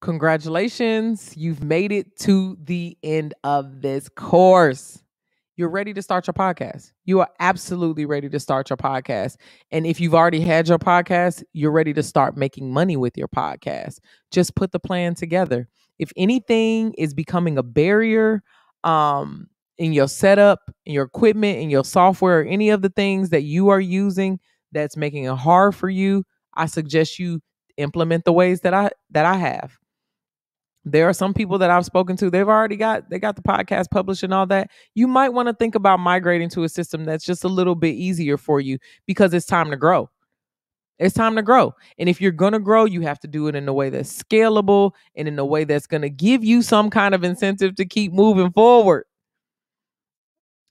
Congratulations, you've made it to the end of this course. You're ready to start your podcast. You are absolutely ready to start your podcast. And if you've already had your podcast, you're ready to start making money with your podcast. Just put the plan together. If anything is becoming a barrier in your setup, in your equipment, in your software, or any of the things that you are using that's making it hard for you, I suggest you implement the ways that I have. There are some people that I've spoken to, they got the podcast published and all that. You might want to think about migrating to a system that's just a little bit easier for you because it's time to grow. It's time to grow. And if you're going to grow, you have to do it in a way that's scalable and in a way that's going to give you some kind of incentive to keep moving forward.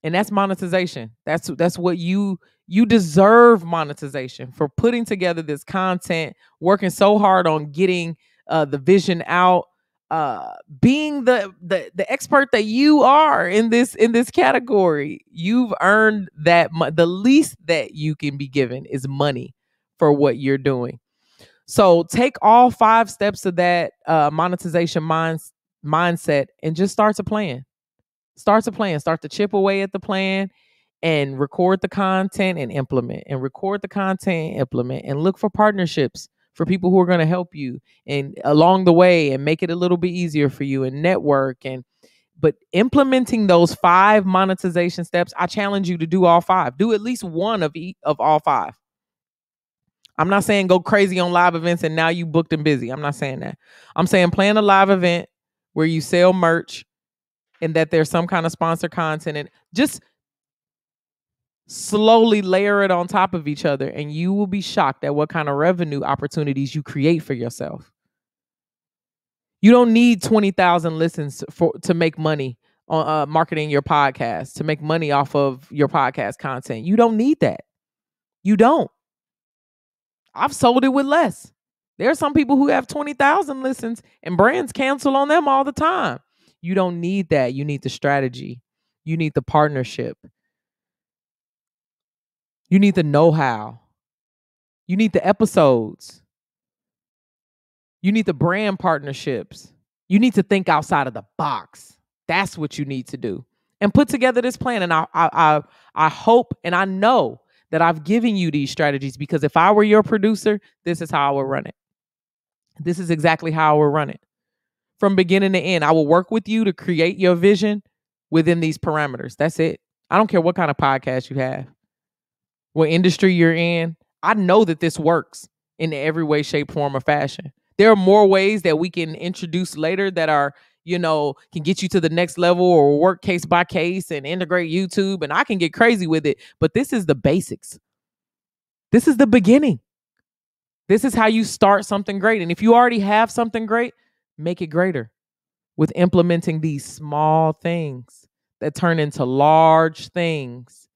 And that's monetization. That's what you deserve monetization for putting together this content, working so hard on getting the vision out, being the expert that you are in this category. You've earned that. The least that you can be given is money for what you're doing. So take all 5 steps of that monetization mindset and just start to plan. Start to chip away at the plan and record the content and implement, and record the content and implement, and look for partnerships for people who are going to help you and along the way and make it a little bit easier for you and network. But implementing those 5 monetization steps, I challenge you to do all 5. Do at least one of all 5. I'm not saying go crazy on live events and now you booked and busy. I'm not saying that. I'm saying plan a live event where you sell merch and that there's some kind of sponsored content, and just slowly layer it on top of each other, and you will be shocked at what kind of revenue opportunities you create for yourself. You don't need 20,000 listens to make money on marketing your podcast, to make money off of your podcast content. You don't need that. You don't. I've sold it with less. There are some people who have 20,000 listens and brands cancel on them all the time. You don't need that. You need the strategy. You need the partnership. You need the know-how. You need the episodes. You need the brand partnerships. You need to think outside of the box. That's what you need to do. And put together this plan. And I hope and I know that I've given you these strategies, because if I were your producer, this is how I would run it. This is exactly how I would run it. From beginning to end, I will work with you to create your vision within these parameters. That's it. I don't care what kind of podcast you have, what industry you're in. I know that this works in every way, shape, form, or fashion. There are more ways that we can introduce later that are, can get you to the next level or work case by case and integrate YouTube. And I can get crazy with it. But this is the basics. This is the beginning. This is how you start something great. And if you already have something great, make it greater with implementing these small things that turn into large things.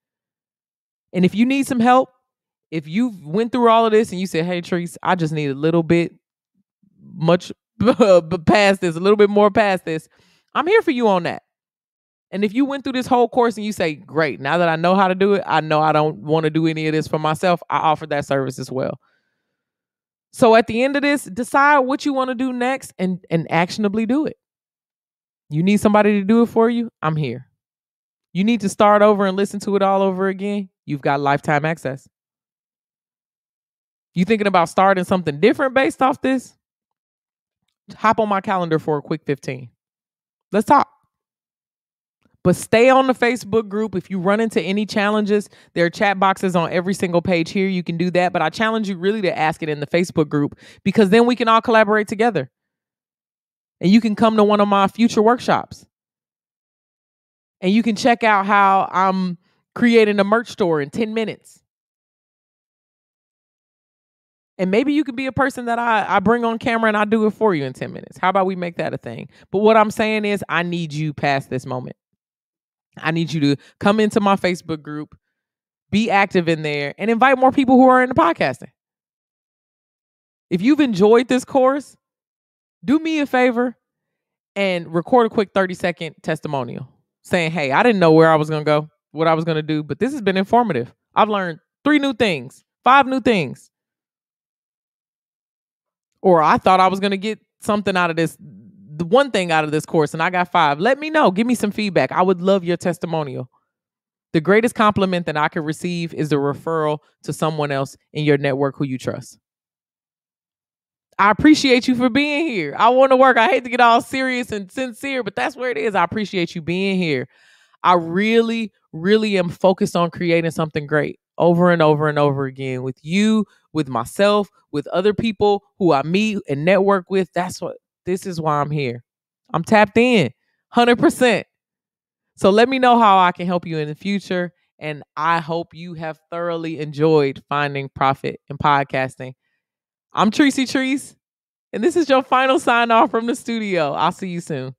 And if you need some help, if you went through all of this and you said, hey, Treese, I just need a little bit much past this, a little bit more past this, I'm here for you on that. And if you went through this whole course and you say, great, now that I know how to do it, I know I don't want to do any of this for myself, I offer that service as well. So at the end of this, decide what you want to do next and actionably do it. You need somebody to do it for you? I'm here. You need to start over and listen to it all over again? You've got lifetime access. You thinking about starting something different based off this? Hop on my calendar for a quick 15. Let's talk. But stay on the Facebook group. If you run into any challenges, there are chat boxes on every single page here. You can do that. But I challenge you really to ask it in the Facebook group, because then we can all collaborate together. And you can come to one of my future workshops. And you can check out how I'm creating a merch store in 10 minutes. And maybe you could be a person that I bring on camera and I do it for you in 10 minutes. How about we make that a thing? But what I'm saying is I need you past this moment. I need you to come into my Facebook group, be active in there, and invite more people who are into podcasting. If you've enjoyed this course, do me a favor and record a quick 30-second testimonial saying, hey, I didn't know where I was going to go, what I was going to do, but this has been informative. I've learned 3 new things, 5 new things. Or I thought I was going to get something out of this, the one thing out of this course, and I got 5, let me know. Give me some feedback. I would love your testimonial. The greatest compliment that I could receive is the referral to someone else in your network who you trust. I appreciate you for being here. I want to work. I hate to get all serious and sincere, but that's where it is. I appreciate you being here. I really, really am focused on creating something great over and over and over again with you, with myself, with other people who I meet and network with. This is why I'm here. I'm tapped in 100%. So let me know how I can help you in the future. And I hope you have thoroughly enjoyed finding profit in podcasting. I'm Tracy Treese, and this is your final sign off from the studio. I'll see you soon.